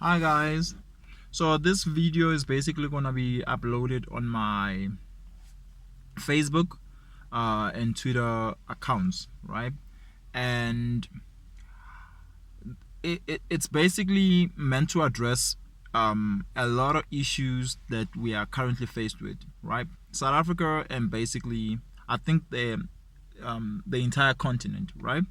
Hi guys. So this video is basically gonna be uploaded on my Facebook and Twitter accounts, right? And it's basically meant to address a lot of issues that we are currently faced with, right? South Africa and basically I think the entire continent, right?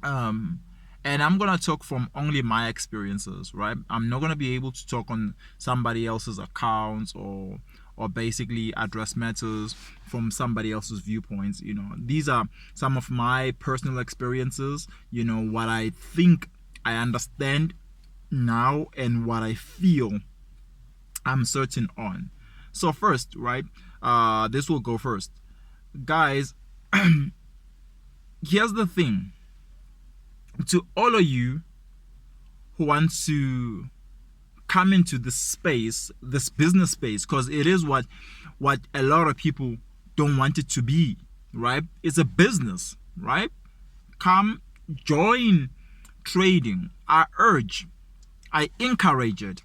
um and I'm gonna talk from only my experiences, right? I'm not gonna be able to talk on somebody else's accounts or basically address matters from somebody else's viewpoints. These are some of my personal experiences, what I think I understand now and what I feel I'm certain on. So first, right, this will go first, guys. Here's the thing: to all of you who want to come into this space, this business space, because it is what a lot of people don't want it to be, right? It's a business, right? Come join trading. I encourage it.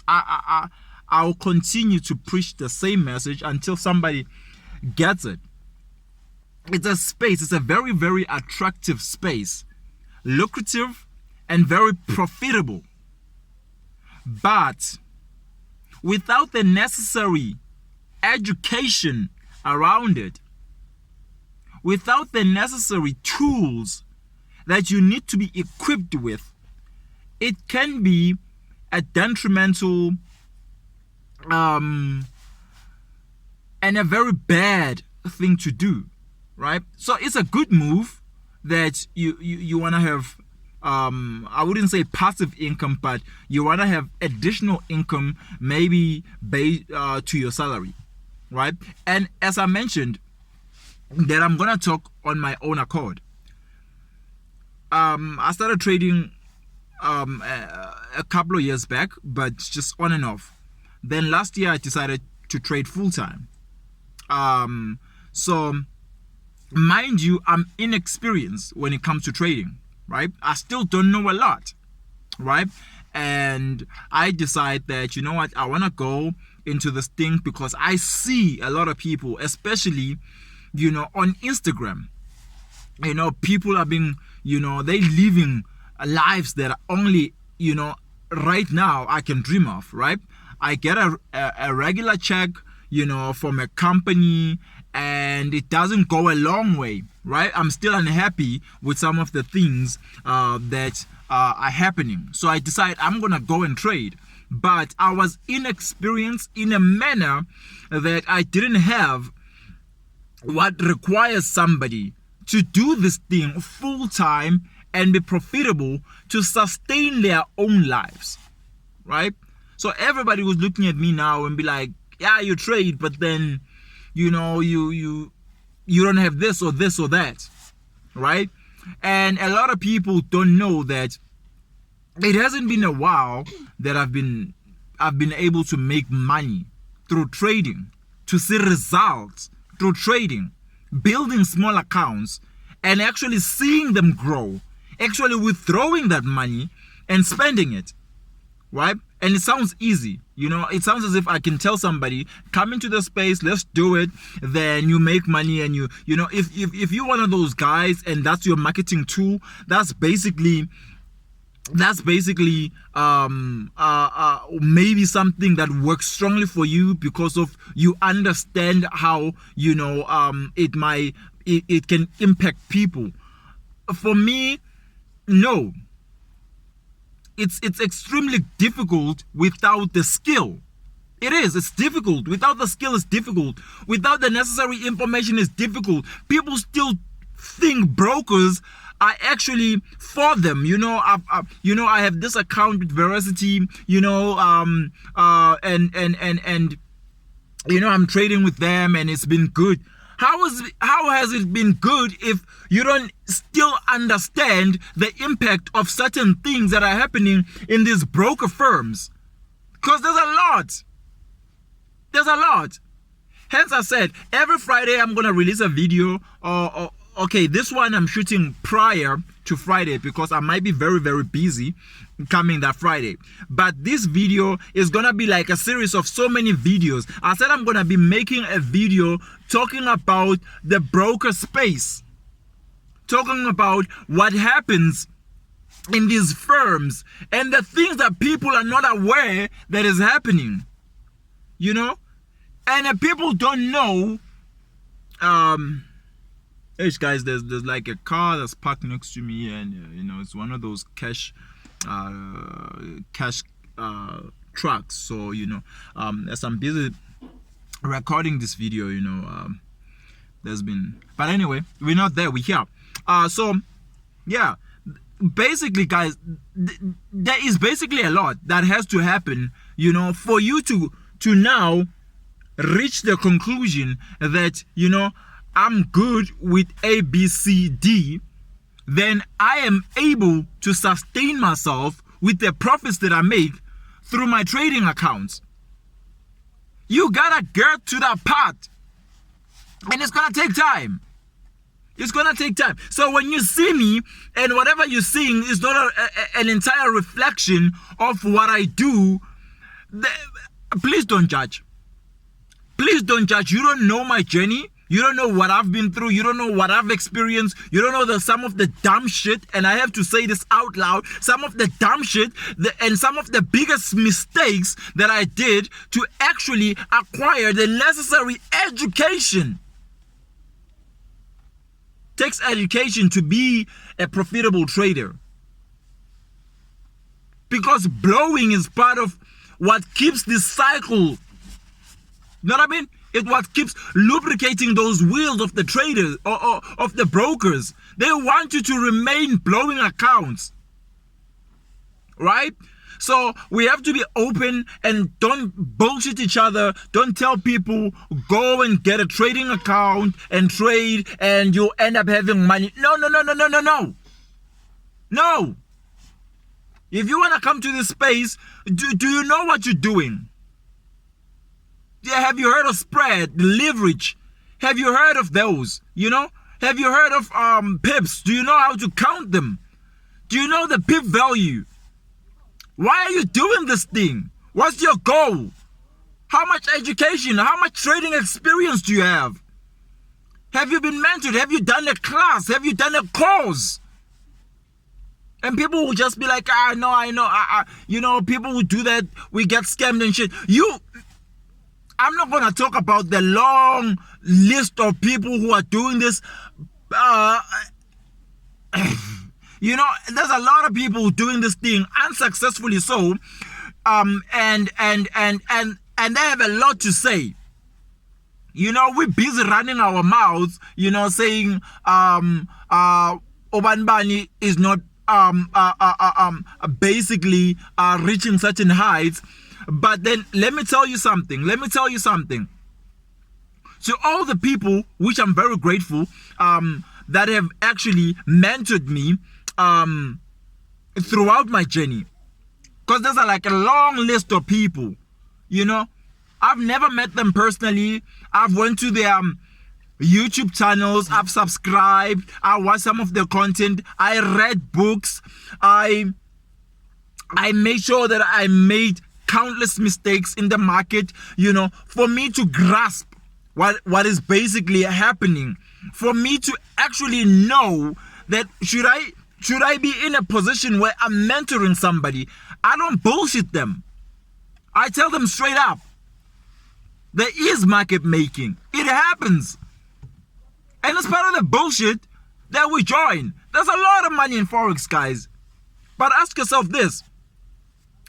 I'll continue to preach the same message until somebody gets it. It's a space. It's a very, very attractive space, lucrative and very profitable. But without the necessary education around it, without the necessary tools that you need to be equipped with, it can be a detrimental and a very bad thing to do, right? So it's a good move that you want to have, I wouldn't say passive income, but you want to have additional income, maybe to your salary, right? And as I mentioned, that I'm gonna talk on my own accord. I started trading a couple of years back, but just on and off. Then last year I decided to trade full time. So mind you, I'm inexperienced when it comes to trading, right? I still don't know a lot, right? And I decide that, you know what, I want to go into this thing because I see a lot of people, especially, on Instagram, people are being, they living lives that are only, right now I can dream of, right? I get a regular check, from a company, and it doesn't go a long way, right? I'm still unhappy with some of the things that are happening. So I decide I'm gonna go and trade. But I was inexperienced in a manner that I didn't have what requires somebody to do this thing full time and be profitable to sustain their own lives, right? So everybody was looking at me now and be like, yeah, you trade, but then, you don't have this or this or that, right? And a lot of people don't know that it hasn't been a while that I've been able to make money through trading, to see results through trading, building small accounts and actually seeing them grow, actually withdrawing that money and spending it, right? And it sounds easy, it sounds as if I can tell somebody, come into the space, let's do it, then you make money. And if you're one of those guys and that's your marketing tool, that's basically maybe something that works strongly for you because of you understand how it can impact people. For me, no. It's extremely difficult without the skill. It's difficult. Without the skill, it's difficult. Without the necessary information, it's difficult. People still think brokers are actually for them. I have this account with Veracity, and I'm trading with them and it's been good. How has it been good if you don't still understand the impact of certain things that are happening in these broker firms? Because there's a lot. Hence I said, every Friday I'm going to release a video. Okay, this one I'm shooting prior to Friday because I might be very, very busy. coming that Friday. But this video is gonna be like a series of so many videos. I said I'm gonna be making a video talking about the broker space, talking about what happens in these firms and the things that people are not aware that is happening, you know. And people don't know. Hey guys, there's like a car that's parked next to me, and you know, it's one of those cash trucks. So you know, as I'm busy recording this video, you know, there's been, but anyway, we're not there, we're here. So yeah, basically guys, there is basically a lot that has to happen, you know, for you to now reach the conclusion that, you know, I'm good with A, B, C, D, then I am able to sustain myself with the profits that I make through my trading accounts. You gotta get to that part, and it's gonna take time. It's gonna take time. So when you see me, and whatever you're seeing is not an entire reflection of what I do, please don't judge. Please don't judge. You don't know my journey. You don't know what I've been through. You don't know what I've experienced. You don't know some of the dumb shit, and I have to say this out loud, some of the dumb shit and some of the biggest mistakes that I did to actually acquire the necessary education. It takes education to be a profitable trader. Because blowing is part of what keeps this cycle. You know what I mean? It's what keeps lubricating those wheels of the traders or of the brokers. They want you to remain blowing accounts, right? So we have to be open and don't bullshit each other. Don't tell people go and get a trading account and trade and you'll end up having money. No. No. If you want to come to this space, do you know what you're doing? Yeah, have you heard of spread, leverage? Have you heard of those? You know? Have you heard of pips? Do you know how to count them? Do you know the pip value? Why are you doing this thing? What's your goal? How much education, how much trading experience do you have? Have you been mentored? Have you done a class? Have you done a course? And people will just be like, I know. You know, people who do that, we get scammed and shit. I'm not going to talk about the long list of people who are doing this. You know, there's a lot of people doing this thing unsuccessfully so. And they have a lot to say. You know, we're busy running our mouths, you know, saying Obanbani is not basically reaching certain heights. But then let me tell you something. So all the people, which I'm very grateful, that have actually mentored me throughout my journey. Because there's like a long list of people, you know. I've never met them personally. I've went to their YouTube channels. I've subscribed. I watched some of their content. I read books. I made sure that I made countless mistakes in the market, you know, for me to grasp what is basically happening, for me to actually know that should I be in a position where I'm mentoring somebody, I don't bullshit them. I tell them straight up, there is market making. It happens. And as part of the bullshit that we join, there's a lot of money in Forex, guys. But ask yourself this.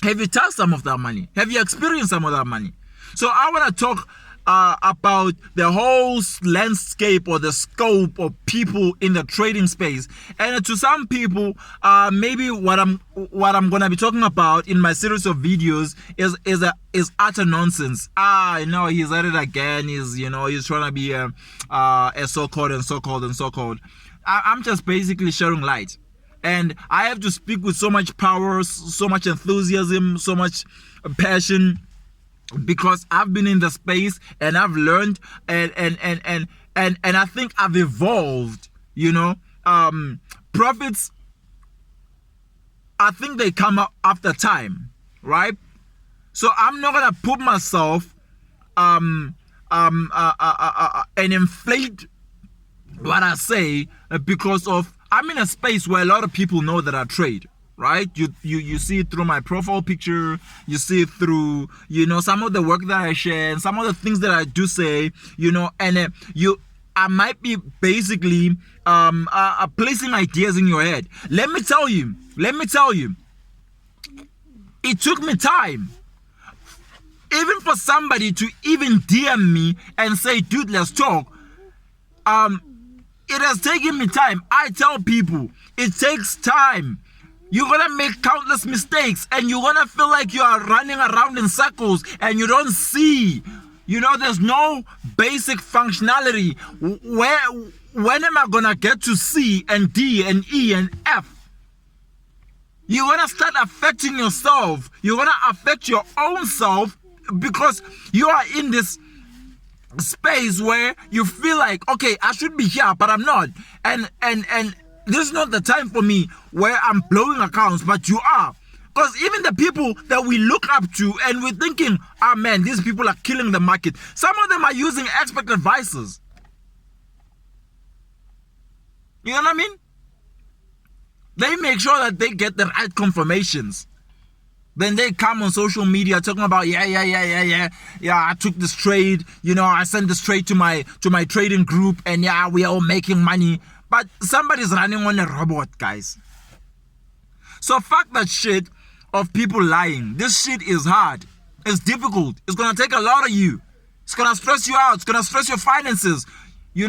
Have you touched some of that money? Have you experienced some of that money? So I want to talk about the whole landscape or the scope of people in the trading space. And to some people, maybe what I'm going to be talking about in my series of videos is utter nonsense. You know, he's at it again. He's trying to be a so-called. I'm just basically sharing light. And I have to speak with so much power, so much enthusiasm, so much passion, because I've been in the space and I've learned and I think I've evolved, you know. Profits I think they come up after time, right? So I'm not gonna put myself and inflate what I say because of I'm in a space where a lot of people know that I trade, right? You see it through my profile picture, you see it through, some of the work that I share and some of the things that I do say, and I might be basically placing ideas in your head. Let me tell you, it took me time. Even for somebody to even DM me and say, dude, let's talk. It has taken me time. I tell people, it takes time. You're gonna make countless mistakes and you're gonna feel like you are running around in circles and you don't see. There's no basic functionality. When am I gonna get to C and D and E and F? You're gonna start affecting yourself. You're gonna affect your own self because you are in this space where you feel like, okay, I should be here, but I'm not. And this is not the time for me where I'm blowing accounts, but you are. Because even the people that we look up to and we're thinking, oh man, these people are killing the market. Some of them are using expert advisors. You know what I mean? They make sure that they get the right confirmations. Then they come on social media talking about, yeah, I took this trade, I sent this trade to my trading group and yeah, we are all making money. But somebody's running on a robot, guys. So fuck that shit of people lying. This shit is hard. It's difficult. It's gonna take a lot of you. It's gonna stress you out. It's gonna stress your finances. You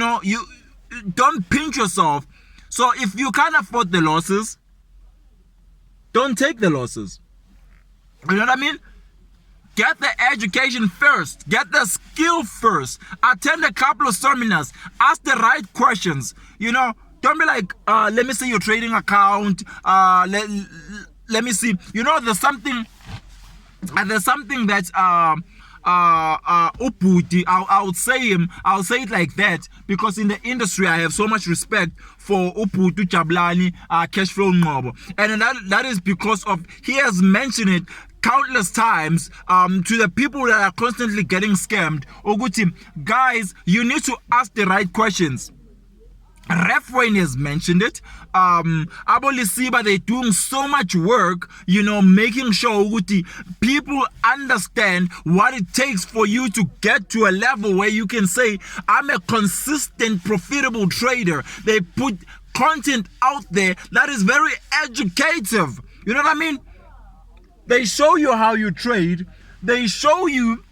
don't pinch yourself. So if you can't afford the losses, don't take the losses. You know what I mean? Get the education first. Get the skill first. Attend a couple of seminars. Ask the right questions. Don't be like, let me see your trading account. Let me see. There's something that Uputi, I'll say it like that because in the industry I have so much respect for Uputi Jablani, Cashflow Ngobo, and that is because of he has mentioned it countless times to the people that are constantly getting scammed. Oguti, guys, you need to ask the right questions. Ref Wayne has mentioned it. Abolisiba, they're doing so much work, making sure people understand what it takes for you to get to a level where you can say, I'm a consistent, profitable trader. They put content out there that is very educative. You know what I mean? They show you how you trade. They show you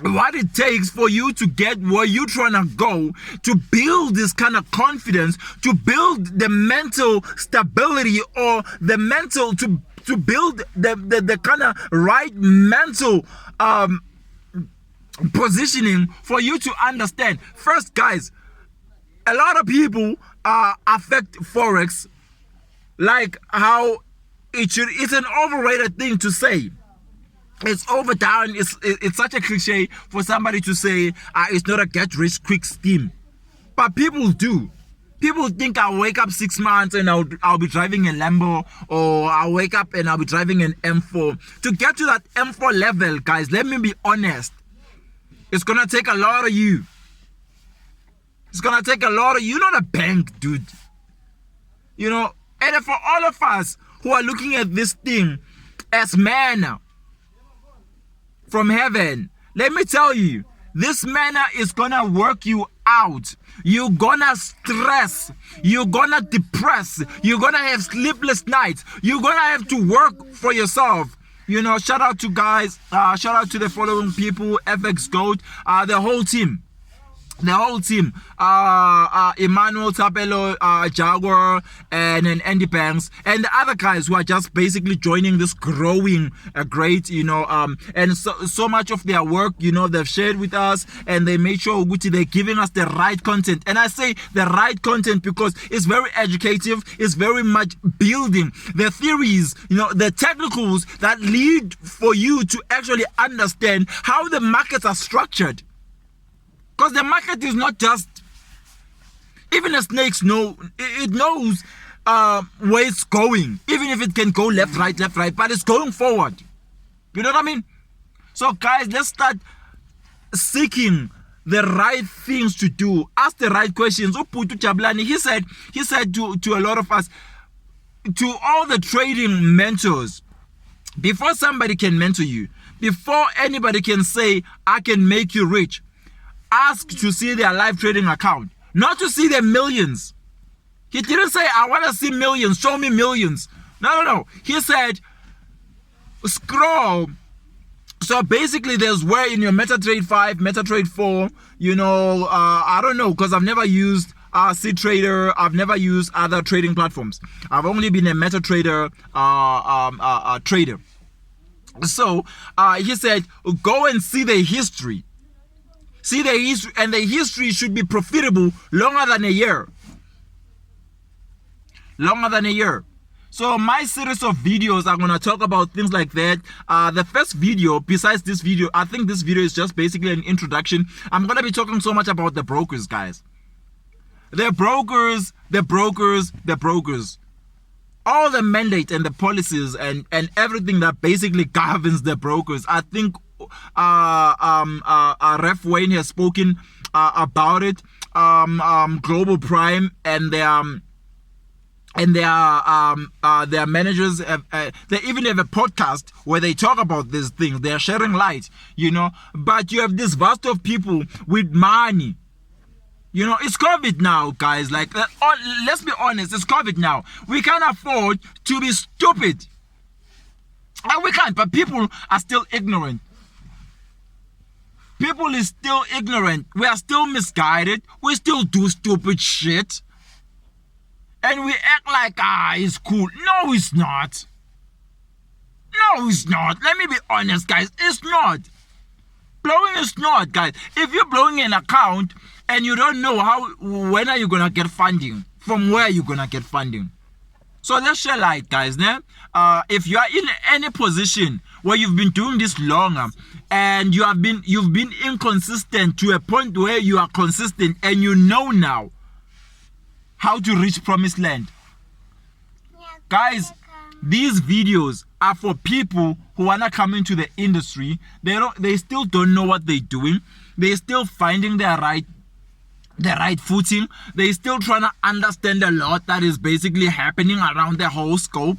what it takes for you to get where you're trying to go, to build this kind of confidence, to build the mental stability or the mental, to build the kind of right mental positioning for you to understand. First, guys, a lot of people affect Forex like how it's an overrated thing to say. It's overdone. It's such a cliche for somebody to say it's not a get rich quick scheme, but people do. People think I'll wake up 6 months and I'll be driving a Lambo, or I'll wake up and I'll be driving an M4. To get to that M4 level, guys, let me be honest, it's gonna take a lot of you. It's gonna take a lot of you, not a bank, dude. And for all of us who are looking at this thing as manna from heaven, let me tell you, this manna is gonna work you out. You're gonna stress. You're gonna depress. You're gonna have sleepless nights. You're gonna have to work for yourself. Shout out to guys. Shout out to the following people: FX Gold, the whole team. Emmanuel Tapelo, Jaguar, and then Andy Banks, and the other guys who are just basically joining this growing great, and so much of their work, they've shared with us, and they made sure they're giving us the right content. And I say the right content because it's very educative, it's very much building the theories, the technicals that lead for you to actually understand how the markets are structured. Because the market is not just, even the snakes know, it knows where it's going, even if it can go left, right, but it's going forward. You know what I mean? So guys, let's start seeking the right things to do. Ask the right questions. Uputu Jabulani, he said to a lot of us, to all the trading mentors, before somebody can mentor you, before anybody can say, I can make you rich, ask to see their live trading account, not to see their millions. He didn't say, I want to see millions, show me millions. No. He said, scroll. So basically, there's where in your MetaTrader 5, MetaTrader 4, I don't know, because I've never used CTrader, I've never used other trading platforms. I've only been a MetaTrader trader. So he said, go and see the history. See the history, and the history should be profitable longer than a year. So my series of videos are going to talk about things like that. The first video, besides this video, I think this video is just basically an introduction. I'm going to be talking so much about the brokers, guys. The brokers. All the mandate and the policies and everything that basically governs the brokers. I think Ref Wayne has spoken about it. Global Prime and their managers they even have a podcast where they talk about these things. They are sharing light, but you have this vast of people with money. It's COVID now, guys. Like, let's be honest, it's COVID now. We can't afford to be stupid. We can't, but people are still ignorant. People is still ignorant. We are still misguided. We still do stupid shit. And we act like, it's cool. No, it's not. Let me be honest, guys. It's not. Blowing is not, guys. If you're blowing an account and you don't know when are you going to get funding, from where are you going to get funding? So let's share light, guys. If you are in any position where you've been doing this longer and you've been inconsistent to a point where you are consistent and you know now how to reach promised land. Guys, these videos are for people who wanna come into the industry. They still don't know what they're doing. They're still finding their right footing. They're still trying to understand a lot that is basically happening around the whole scope.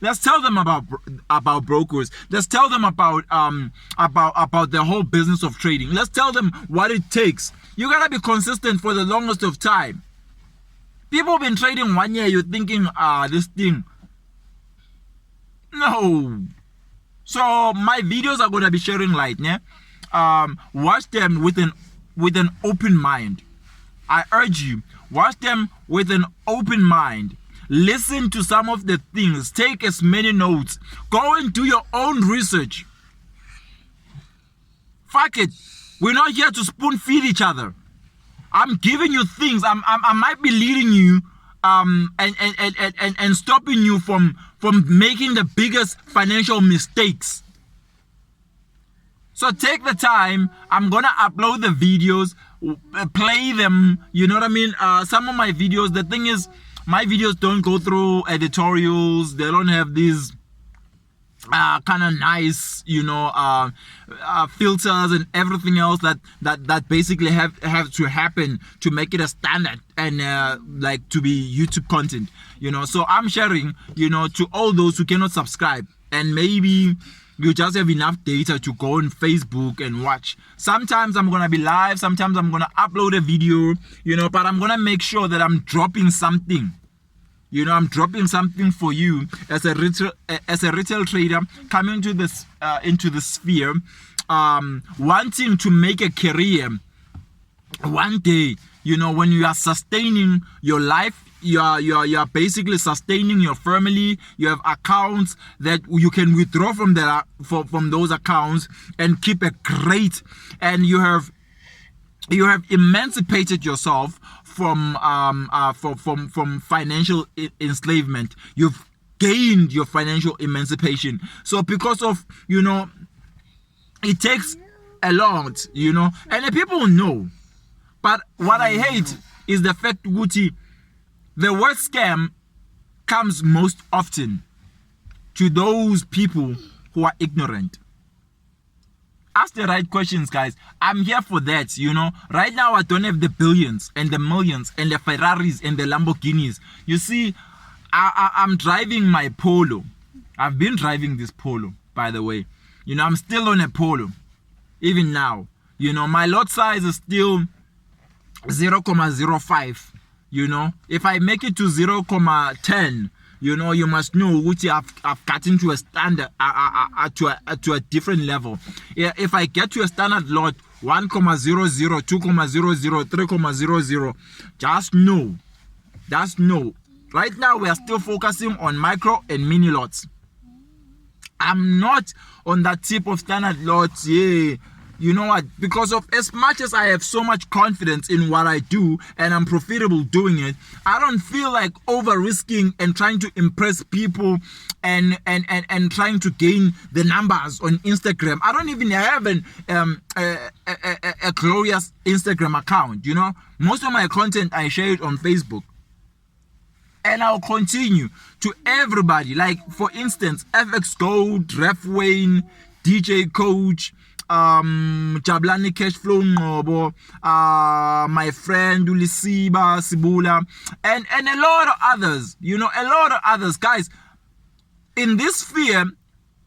Let's tell them about brokers. Let's tell them about the whole business of trading. Let's tell them what it takes. You gotta be consistent for the longest of time. People have been trading 1 year, you're thinking, this thing. No. So my videos are gonna be sharing light, yeah? Watch them with an open mind. I urge you, watch them with an open mind. Listen to some of the things. Take as many notes. Go and do your own research. Fuck it. We're not here to spoon feed each other. I'm giving you things. I might be leading you and stopping you from making the biggest financial mistakes. So take the time. I'm gonna upload the videos, play them. You know what I mean? Some of my videos, the thing is, my videos don't go through editorials. They don't have these kind of nice, filters and everything else that basically have to happen to make it a standard and like to be YouTube content. So I'm sharing, to all those who cannot subscribe, and maybe you just have enough data to go on Facebook and watch. Sometimes I'm gonna be live, sometimes I'm gonna upload a video, but I'm gonna make sure that I'm dropping something. I'm dropping something for you as a retail trader coming to this into the sphere, wanting to make a career. One day, when you are sustaining your life, you are basically sustaining your family. You have accounts that you can withdraw from those accounts and keep a great, and you have emancipated yourself from financial enslavement. You've gained your financial emancipation. So because of, it takes a lot, and the people know. But what I hate is the fact, Gucci, the word scam comes most often? To those people who are ignorant. Ask the right questions, guys. I'm here for that, you know. Right now, I don't have the billions and the millions and the Ferraris and the Lamborghinis. You see, I'm driving my Polo. I've been driving this Polo, by the way. You know, I'm still on a Polo, even now. You know, my lot size is still 0.05. You know, if I make it to 0.10, you know, you must know which I've gotten to a standard, to a different level. If I get to a standard lot, 1.00, 2.00, 3.00, just know. Right now, we are still focusing on micro and mini lots. I'm not on that tip of standard lots, yeah. You know what? Because of as much as I have so much confidence in what I do and I'm profitable doing it, I don't feel like over risking and trying to impress people and trying to gain the numbers on Instagram. I don't even have a glorious Instagram account. You know, most of my content I share it on Facebook. And I'll continue to everybody. Like, for instance, FX Gold, Ref Wayne, DJ Coach, Jabulani Cashflow Ngobo, my friend Ulisiba Sibula, and a lot of others. You know, a lot of others. Guys, in this sphere,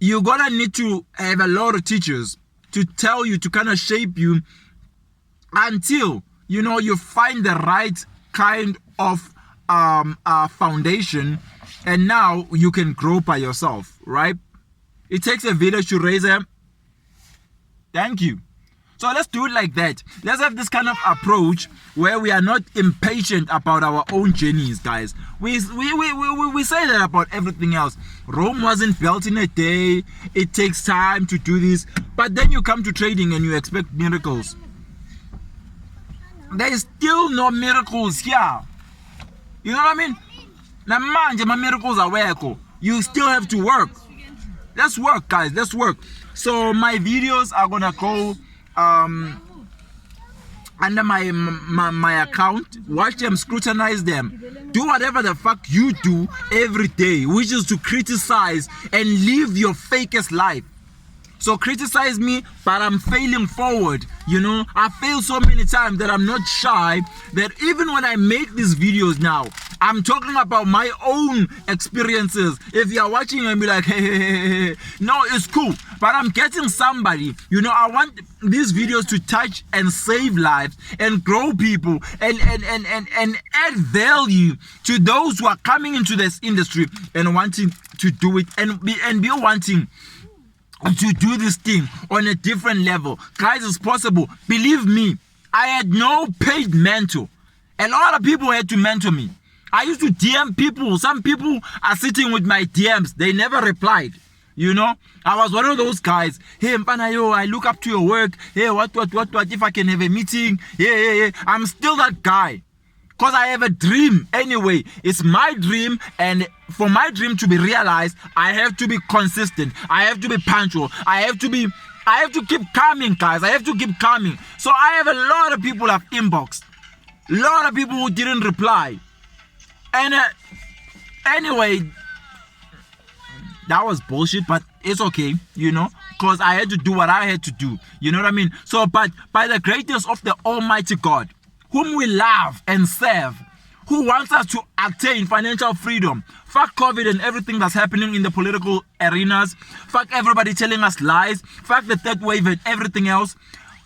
you're gonna need to have a lot of teachers to tell you, to kind of shape you until, you know, you find the right kind of foundation, and now you can grow by yourself, right? It takes a village to raise a. Thank you. So let's do it like that. Let's have this kind of approach where we are not impatient about our own journeys, guys. We say that about everything else. Rome wasn't built in a day. It takes time to do this. But then you come to trading and you expect miracles. There is still no miracles here. You know what I mean? Now, man, my miracles are where you still have to work. Let's work, guys. Let's work. So my videos are gonna go under my account. Watch them, scrutinize them, do whatever the fuck you do every day, which is to criticize and live your fakest life. So criticize me, but I'm failing forward. You know, I failed so many times that I'm not shy, that even when I make these videos now, I'm talking about my own experiences. If you are watching and be like, hey, no, it's cool. But I'm getting somebody, you know, I want these videos to touch and save lives and grow people and add value to those who are coming into this industry and wanting to do it and be wanting to do this thing on a different level. Guys, it's possible. Believe me, I had no paid mentor. A lot of people had to mentor me. I used to DM people. Some people are sitting with my DMs. They never replied. You know, I was one of those guys. Hey, Mpanayo, I look up to your work. Hey, what, if I can have a meeting? Yeah. I'm still that guy. Because I have a dream anyway. It's my dream, and for my dream to be realized, I have to be consistent. I have to be punctual. I have to keep coming, guys. I have to keep coming. So I have a lot of people have inboxed. A lot of people who didn't reply. And anyway, that was bullshit, but it's okay, you know, because I had to do what I had to do. You know what I mean? So, but by the greatness of the Almighty God, whom we love and serve, who wants us to attain financial freedom. Fuck COVID and everything that's happening in the political arenas. Fuck everybody telling us lies. Fuck the third wave and everything else.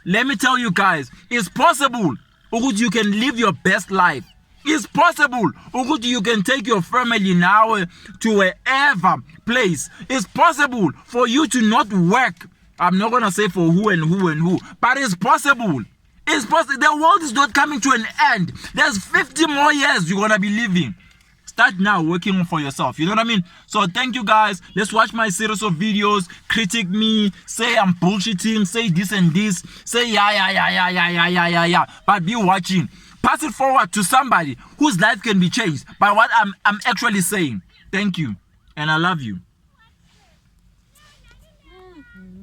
Let me tell you guys, it's possible you can live your best life. It's possible you can take your family now to wherever place. It's possible for you to not work. I'm not going to say for who and who, but it's possible. It's possible. The world is not coming to an end. There's 50 more years you're gonna be living. Start now working for yourself. You know what I mean? So thank you guys. Let's watch my series of videos. Critique me. Say I'm bullshitting. Say this and this. Say yeah. But be watching. Pass it forward to somebody whose life can be changed by what I'm actually saying. Thank you. And I love you.